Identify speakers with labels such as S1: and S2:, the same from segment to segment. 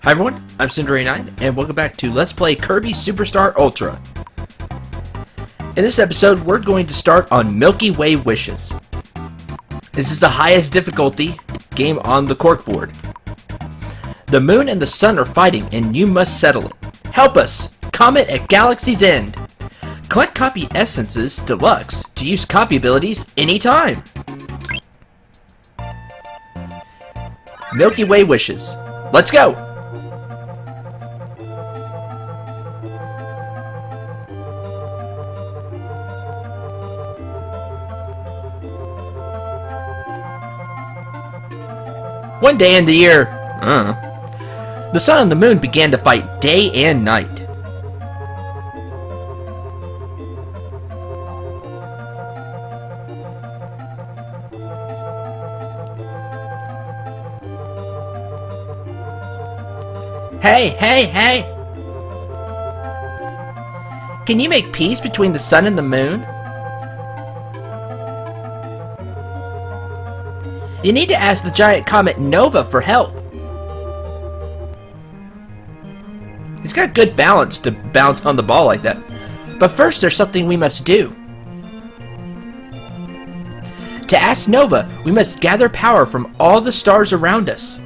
S1: Hi everyone, I'm Cinderay9, and welcome back to Let's Play Kirby Superstar Ultra. In this episode, we're going to start on Milky Way Wishes. This is the highest difficulty game on the corkboard. The moon and the sun are fighting, and you must settle it. Help us! Comet at Galaxy's End! Collect Copy Essences Deluxe to use copy abilities anytime! Milky Way Wishes. Let's go! One day in the year, the sun and the moon began to fight day and night. Hey, hey, hey! Can you make peace between the sun and the moon? You need to ask the giant comet Nova for help. He's got good balance to bounce on the ball like that. But first, there's something we must do. To ask Nova, we must gather power from all the stars around us.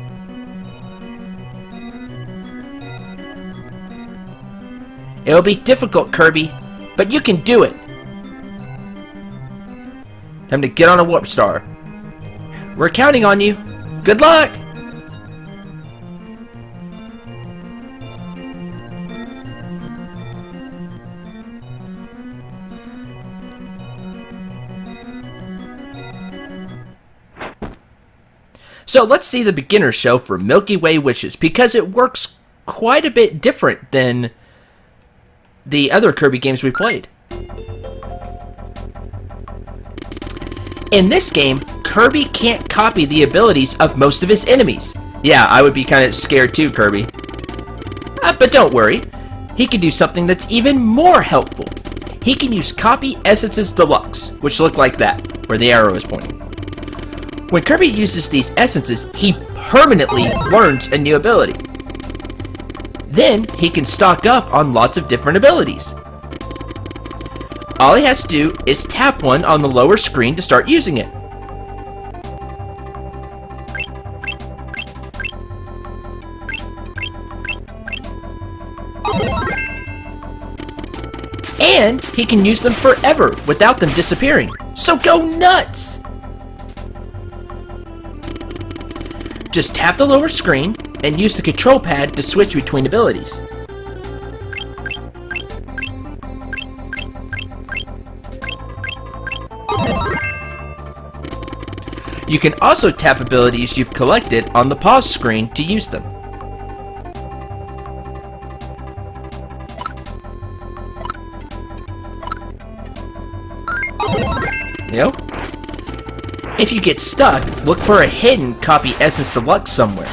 S1: It'll be difficult, Kirby, but you can do it. Time to get on a warp star. We're counting on you. Good luck! So let's see the beginner show for Milky Way Wishes, because it works quite a bit different than the other Kirby games we played. In this game, Kirby can't copy the abilities of most of his enemies. Yeah, I would be kind of scared too, Kirby. But don't worry, he can do something that's even more helpful. He can use Copy Essences Deluxe, which look like that, where the arrow is pointing. When Kirby uses these essences, he permanently learns a new ability. Then, he can stock up on lots of different abilities. All he has to do is tap one on the lower screen to start using it. And he can use them forever without them disappearing. So go nuts! Just tap the lower screen and use the control pad to switch between abilities. You can also tap abilities you've collected on the pause screen to use them. Yep. If you get stuck, look for a hidden Copy Essence Deluxe somewhere.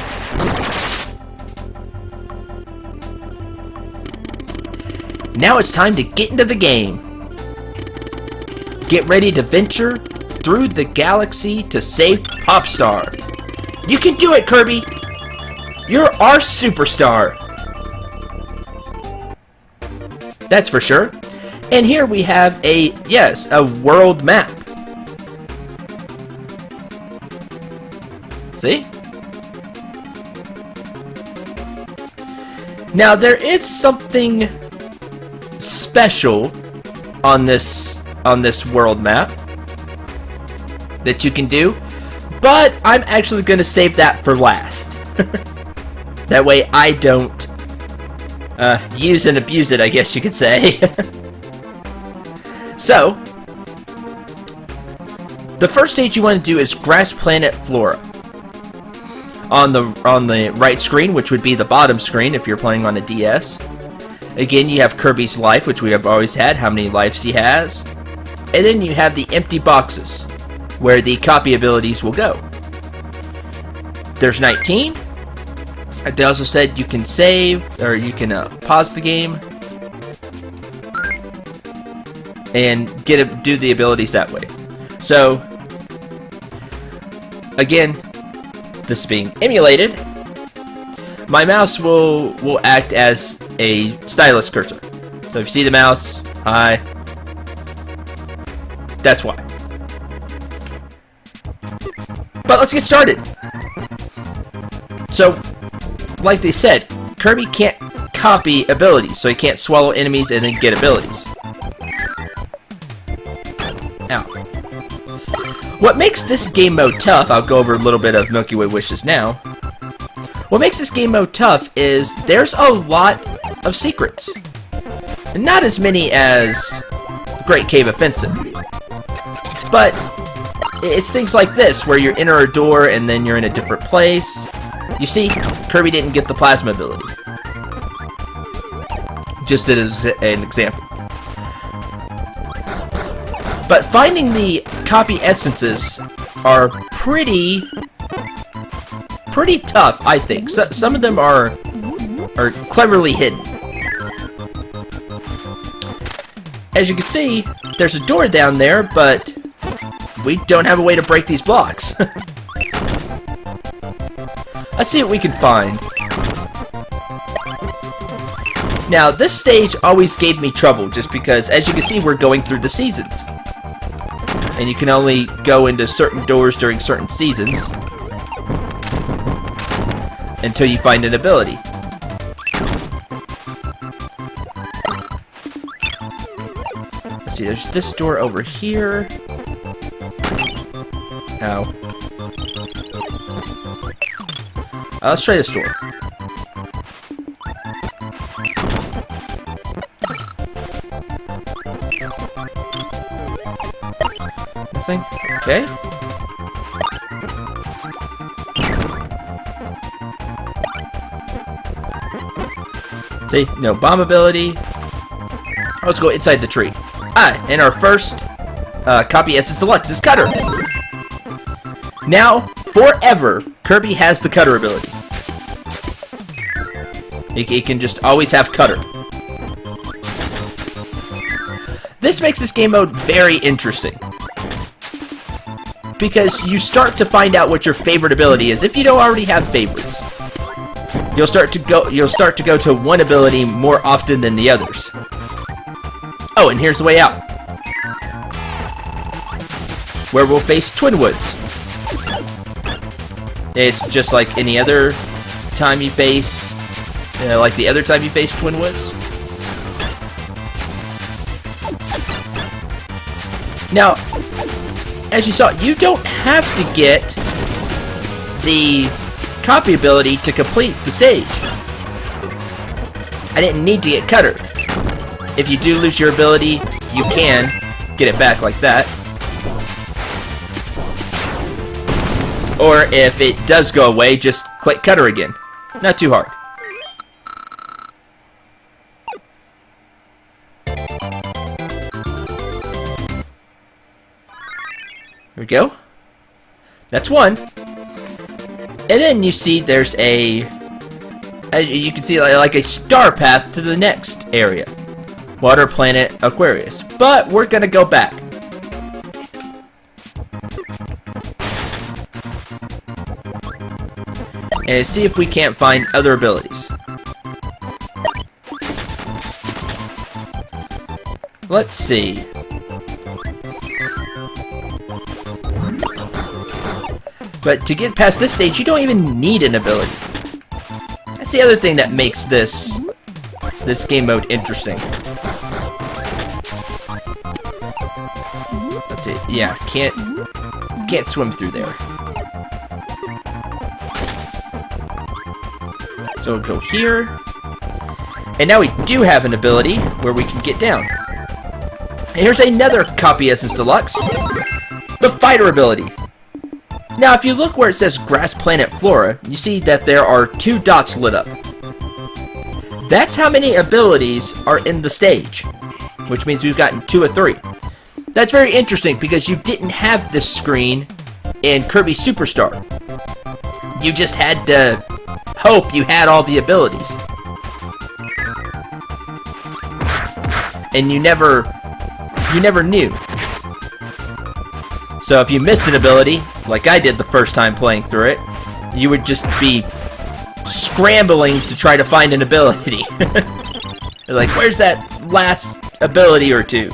S1: Now it's time to get into the game. Get ready to venture through the galaxy to save Popstar. You can do it, Kirby! You're our superstar! That's for sure. And here we have a world map. See? Now there is something special on this world map that you can do, but I'm actually going to save that for last. That way I don't use and abuse it, I guess you could say. So, the first stage you want to do is Grass Planet Flora. On the right screen, which would be the bottom screen if you're playing on a DS. Again, you have Kirby's life, which we have always had, how many lives he has. And then you have the empty boxes, where the copy abilities will go. There's 19. They also said you can save, or you can pause the game and do the abilities that way. So, again, this is being emulated. my mouse will act as a stylus cursor. So if you see the mouse, hi. That's why. But let's get started. So, like they said, Kirby can't copy abilities, so he can't swallow enemies and then get abilities. Ow. What makes this game mode tough, I'll go over a little bit of Milky Way Wishes now. What makes this game mode tough is there's a lot of secrets. And not as many as Great Cave Offensive. But it's things like this, where you enter a door and then you're in a different place. You see, Kirby didn't get the plasma ability. Just as an example. But finding the copy essences are pretty tough, I think. So, some of them are cleverly hidden. As you can see, there's a door down there, but we don't have a way to break these blocks. Let's see what we can find. Now, this stage always gave me trouble, just because, as you can see, we're going through the seasons. And you can only go into certain doors during certain seasons until you find an ability. Let's see, there's this door over here. Ow. Let's try this door. Nothing? Okay. See, no bomb ability. Let's go inside the tree. And our first Copy Essences Deluxe is Cutter. Now, forever, Kirby has the Cutter ability. He can just always have Cutter. This makes this game mode very interesting, because you start to find out what your favorite ability is if you don't already have favorites. You'll start to go to one ability more often than the others. Oh, and here's the way out, where we'll face Twin Woods. It's just like any other time you face, like the other time you face Twin Woods. Now, as you saw, you don't have to get the copy ability to complete the stage. I didn't need to get Cutter. If you do lose your ability, you can get it back like that. Or if it does go away, just click Cutter again. Not too hard. Here we go. That's one. And then you see there's you can see like a star path to the next area. Water Planet Aquarius. But we're gonna go back. And see if we can't find other abilities. Let's see. But to get past this stage, you don't even need an ability. That's the other thing that makes this game mode interesting. Let's see. Yeah, can't swim through there. So we'll go here. And now we do have an ability where we can get down. And here's another Copy Essences Deluxe. The Fighter ability. Now, if you look where it says Grass Planet Flora, you see that there are 2 dots lit up. That's how many abilities are in the stage, which means we've gotten 2 of 3. That's very interesting because you didn't have this screen in Kirby Superstar. You just had to hope you had all the abilities. And you never knew. So if you missed an ability, like I did the first time playing through it, you would just be scrambling to try to find an ability. They're like, where's that last ability or two?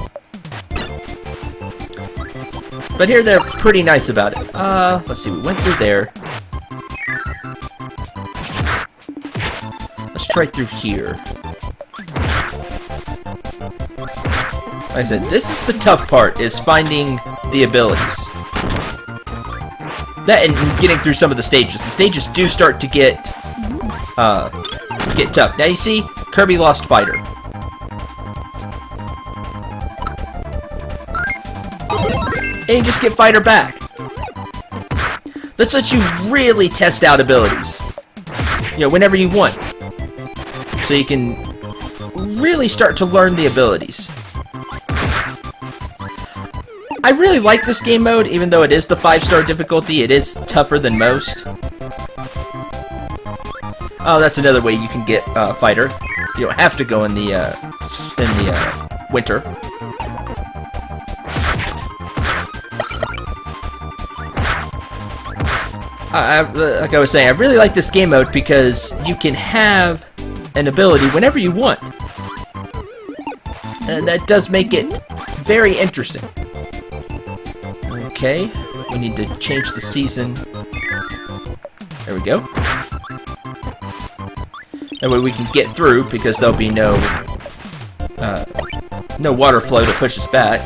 S1: But here they're pretty nice about it. Let's see, we went through there. Let's try through here. Like I said, this is the tough part, is finding the abilities. That and getting through some of the stages. The stages do start to get tough. Now you see, Kirby lost Fighter. And you just get Fighter back. This lets you really test out abilities. You know, whenever you want. So you can really start to learn the abilities. I really like this game mode, even though it is the 5-star difficulty. It is tougher than most. Oh, that's another way you can get Fighter. You don't have to go in the winter. Like I was saying, I really like this game mode because you can have an ability whenever you want. And that does make it very interesting. Okay, we need to change the season. There we go. That way we can get through, because there'll be no water flow to push us back.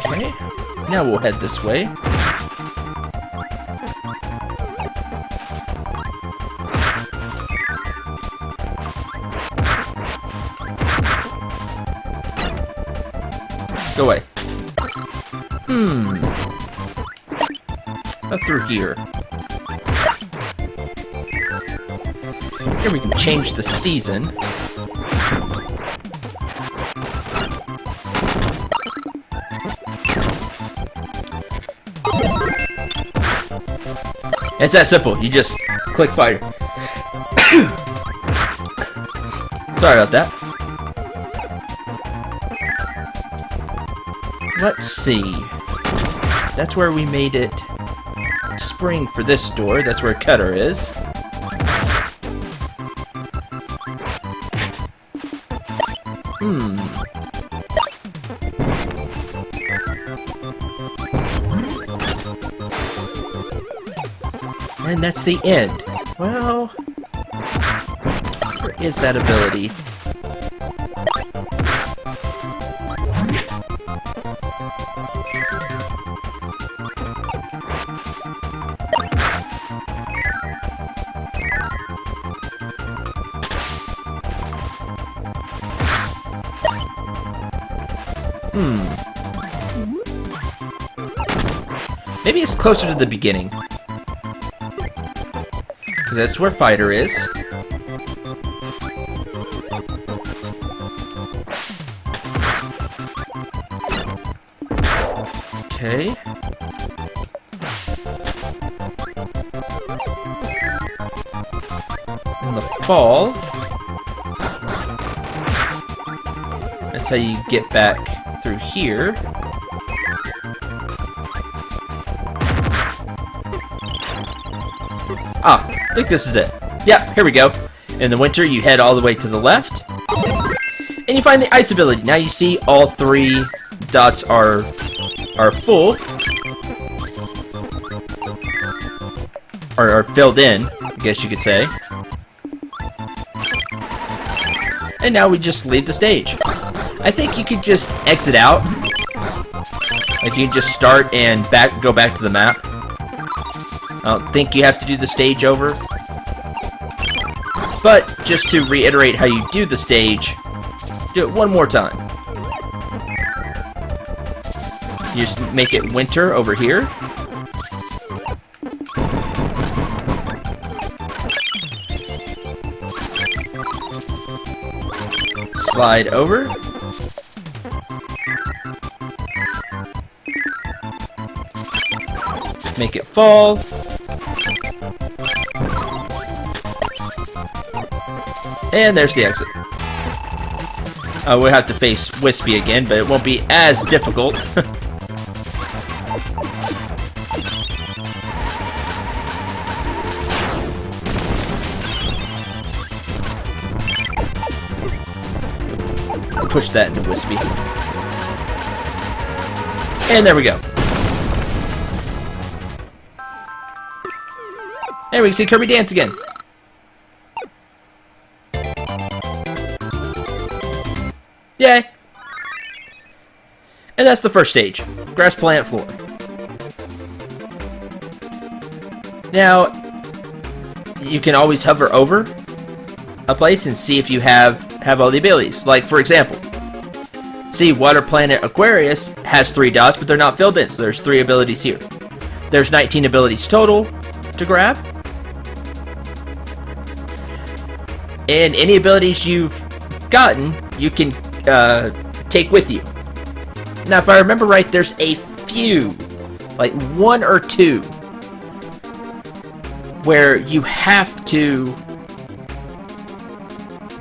S1: Okay, now we'll head this way. Go away. Up through here. Here we can change the season. It's that simple. You just click Fighter. Sorry about that. Let's see. That's where we made it spring for this door. That's where Cutter is. And that's the end. Well, where is that ability? Maybe it's closer to the beginning. That's where Fighter is. Okay. In the fall. That's how you get back through here. Ah, I think this is it. Yep, here we go. In the winter, you head all the way to the left. And you find the ice ability. Now you see all 3 dots are full. Or are filled in, I guess you could say. And now we just leave the stage. I think you could just exit out. Like you can just start and go back to the map. I don't think you have to do the stage over. But just to reiterate how you do the stage, do it one more time. You just make it winter over here. Slide over. Make it fall. And there's the exit. We'll have to face Wispy again, but it won't be as difficult. push that into Wispy. And there we go. There we can see Kirby dance again. Yay! And that's the first stage, Grass Planet Floor. Now, you can always hover over a place and see if you have all the abilities. Like, for example, see, Water Planet Aquarius has 3 dots, but they're not filled in, so there's 3 abilities here. There's 19 abilities total to grab. And any abilities you've gotten, you can take with you. Now, if I remember right, there's a few, like 1 or 2, where you have to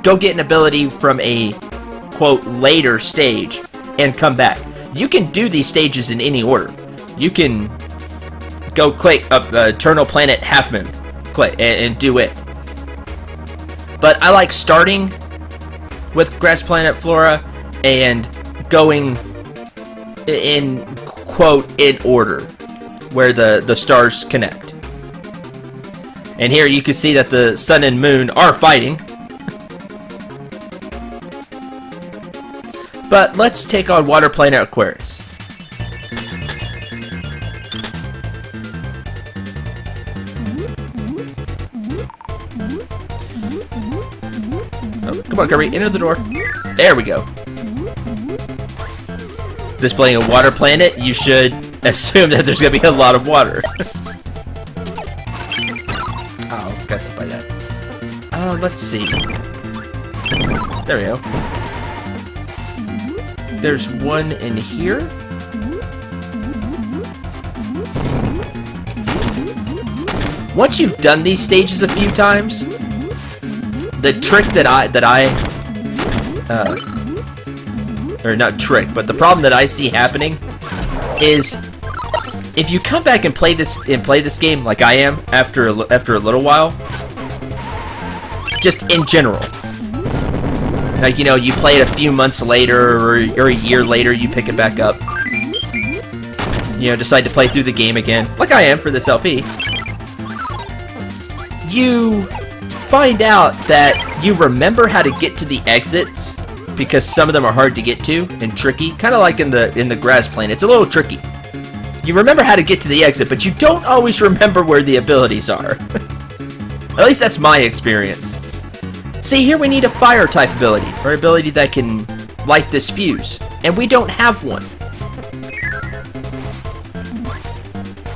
S1: go get an ability from a, quote, later stage and come back. You can do these stages in any order. You can go click Eternal Planet Half Moon, click, and do it. But I like starting with Grass Planet Flora and going in, quote, in order where the stars connect. And here you can see that the sun and moon are fighting. But let's take on Water Planet Aquarius. Oh, come on, Kirby, enter the door. There we go. This playing a water planet, you should assume that there's going to be a lot of water. Oh, got hit by that. Let's see. There we go. There's one in here. Once you've done these stages a few times, the trick or not trick, but the problem that I see happening is if you come back and play this game like I am after a little while, just in general, like, you know, you play it a few months later or a year later, you pick it back up, you know, decide to play through the game again, like I am for this LP, you find out that you remember how to get to the exits because some of them are hard to get to and tricky, kind of like in the Grass Planet. It's a little tricky. You remember how to get to the exit, but you don't always remember where the abilities are. At least that's my experience. See, here we need a fire type ability, or ability that can light this fuse, and we don't have one.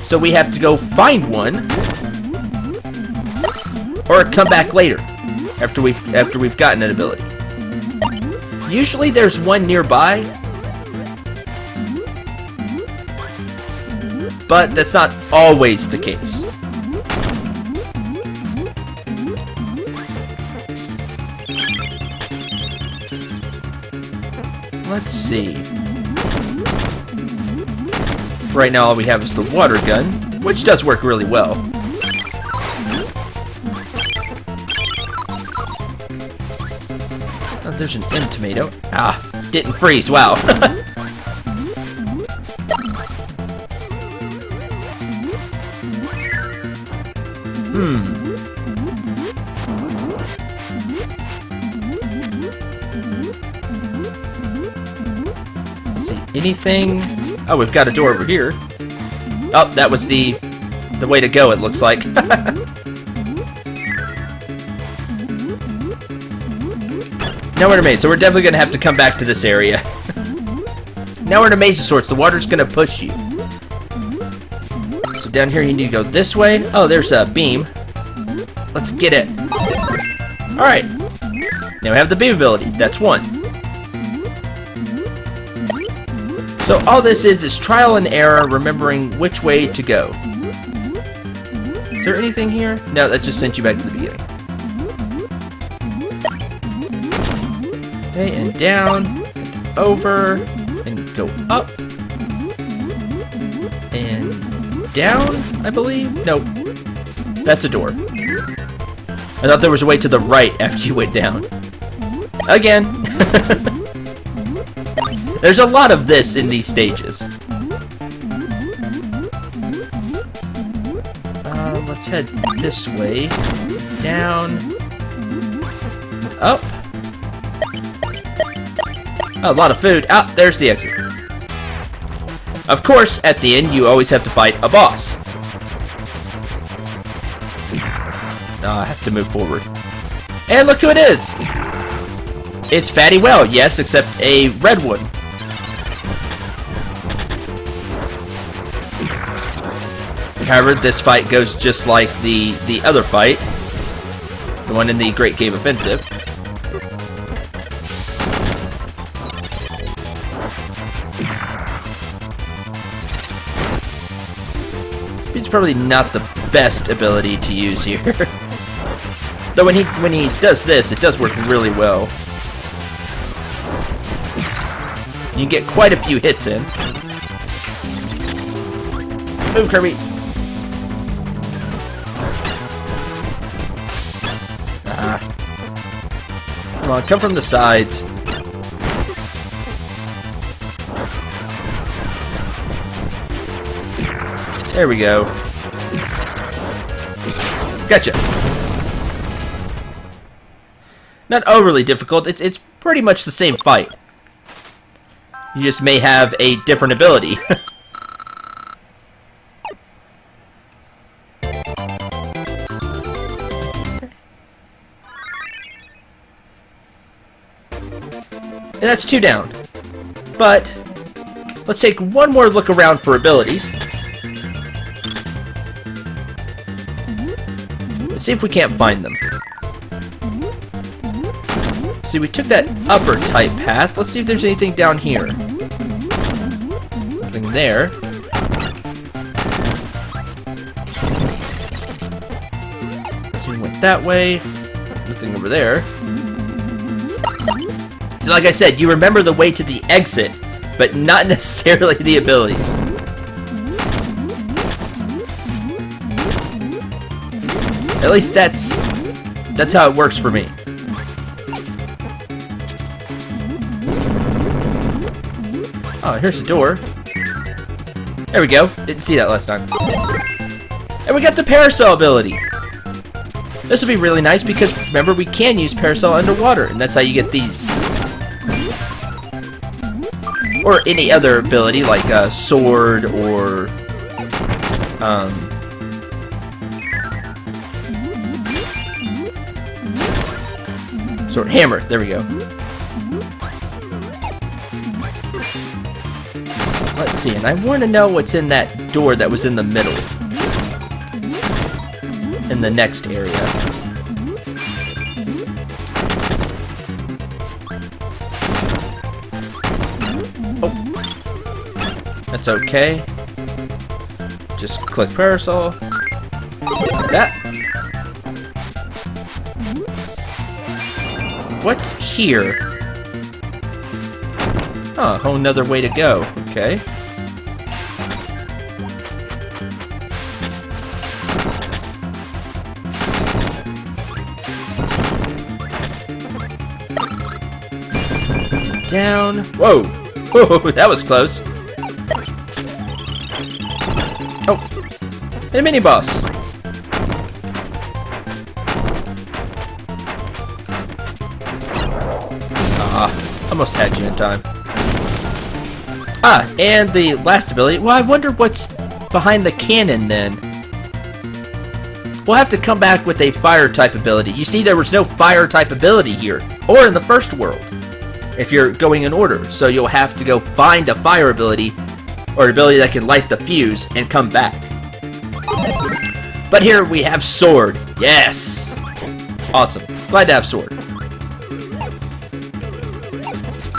S1: So we have to go find one, or come back later after we've gotten an ability. Usually there's one nearby, but that's not always the case. Let's see. Right now all we have is the water gun, which does work really well. Oh, there's an M tomato. Ah, didn't freeze. Wow. Let's see. Anything? Oh, we've got a door over here. Oh, that was the way to go, it looks like. Now we're in a maze, so we're definitely going to have to come back to this area. Now we're in a maze of sorts. The water's going to push you. So down here you need to go this way. Oh, there's a beam. Let's get it. Alright. Now we have the beam ability. That's 1. So all this is trial and error, remembering which way to go. Is there anything here? No, that just sent you back to the beginning. Okay, and down, and over, and go up, and down, I believe? Nope. That's a door. I thought there was a way to the right after you went down. Again. There's a lot of this in these stages. Let's head this way. Down. Up. Oh, a lot of food. Ah, there's the exit. Of course, at the end, you always have to fight a boss. I have to move forward. And look who it is! It's Fatty Well, yes, except a red one. However, this fight goes just like the other fight. The one in the Great Game Offensive. It's probably not the best ability to use here. Though when he does this, it does work really well. You can get quite a few hits in. Move, Kirby. Come on, come from the sides. There we go. Gotcha. Not overly difficult. It's pretty much the same fight. You just may have a different ability. And that's 2 down. But let's take one more look around for abilities. Let's see if we can't find them. See, we took that upper type path. Let's see if there's anything down here. Nothing there. So we went that way. Nothing over there. So like I said, you remember the way to the exit, but not necessarily the abilities. At least that's how it works for me. Oh, here's the door. There we go. Didn't see that last time. And we got the parasol ability. This will be really nice because, remember, we can use parasol underwater, and that's how you get these. Or any other ability, like a sword or... sword hammer. There we go. Let's see, and I want to know what's in that door that was in the middle. In the next area. Oh. That's okay. Just click parasol. Like that. What's here? Oh, a whole nother way to go. Okay. Down. Whoa! Whoa, that was close. Oh, and a mini boss. Almost had you in time. Ah, and the last ability. Well, I wonder what's behind the cannon then. We'll have to come back with a fire type ability. You see, there was no fire type ability here, or in the first world, if you're going in order. So you'll have to go find a fire ability, or an ability that can light the fuse, and come back. But here we have sword. Yes! Awesome. Glad to have sword.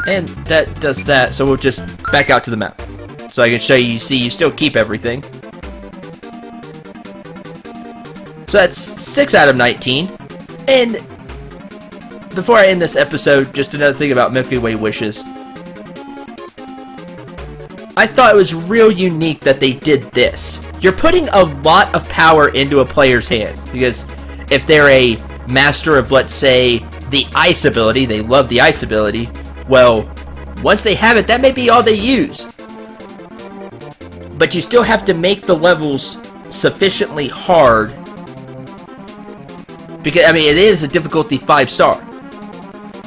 S1: And that does that, so we'll just back out to the map. So I can show you, see, you still keep everything. So that's 6 out of 19. And before I end this episode, just another thing about Milky Way Wishes. I thought it was real unique that they did this. You're putting a lot of power into a player's hands, because if they're a master of, let's say, the ice ability, they love the ice ability, well, Once they have it, that may be all they use. But you still have to make the levels sufficiently hard. Because, I mean, it is a difficulty 5-star.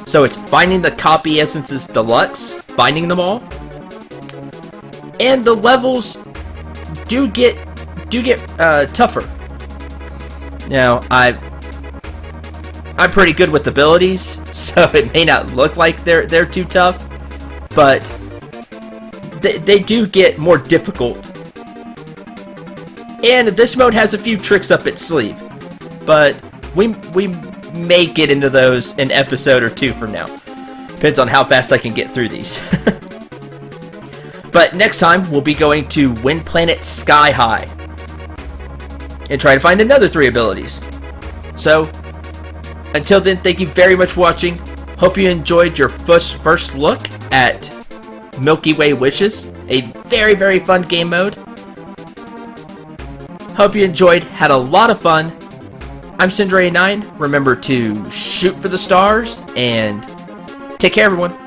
S1: So it's finding the Copy Essences Deluxe, finding them all. And the levels do get tougher. Now, I'm pretty good with abilities, so it may not look like they're too tough, but they do get more difficult. And this mode has a few tricks up its sleeve, but we may get into those an episode or two from now. Depends on how fast I can get through these. But next time, we'll be going to Wind Planet Sky High and try to find another 3 abilities. So, until then, thank you very much for watching. Hope you enjoyed your first look at Milky Way Wishes, a very, very fun game mode. Hope you enjoyed, had a lot of fun. I'm Syndray9. Remember to shoot for the stars, and take care, everyone.